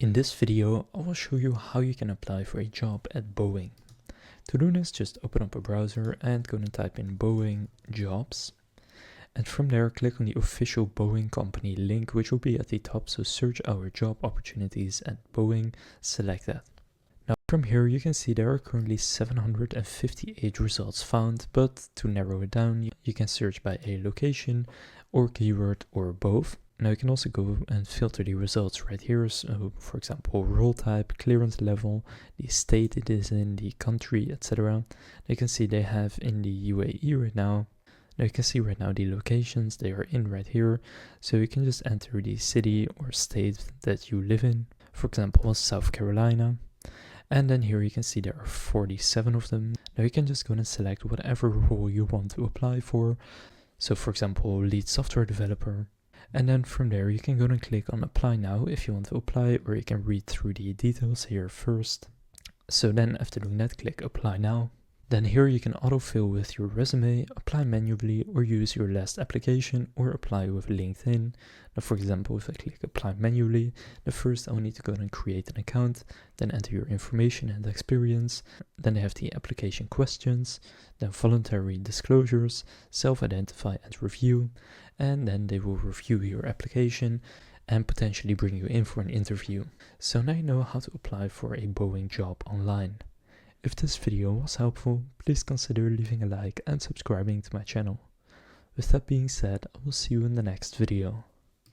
In this video, I will show you how you can apply for a job at Boeing. To do this, just open up a browser and go and type in Boeing jobs. And from there, click on the official Boeing company link, which will be at the top. So search our job opportunities at Boeing, select that. Now from here, you can see there are currently 758 results found, but to narrow it down, you can search by a location or keyword or both. Now you can also go and filter the results right here. So for example, role type, clearance level, the state it is in, the country, etc. You can see they have in the UAE right now. Now you can see right now the locations they are in right here. So you can just enter the city or state that you live in. For example, South Carolina. And then here you can see there are 47 of them. Now you can just go and select whatever role you want to apply for. So for example, lead software developer. And then from there you can go and click on apply now if you want to apply, or you can read through the details here first. So then after doing that, click apply now. Then here you can autofill with your resume, apply manually, or use your last application, or apply with LinkedIn. Now for example, if I click apply manually, first I will need to go and create an account, then enter your information and experience. Then they have the application questions, then voluntary disclosures, self-identify and review, and then they will review your application and potentially bring you in for an interview. So now you know how to apply for a Boeing job online. If this video was helpful, please consider leaving a like and subscribing to my channel. With that being said, I will see you in the next video.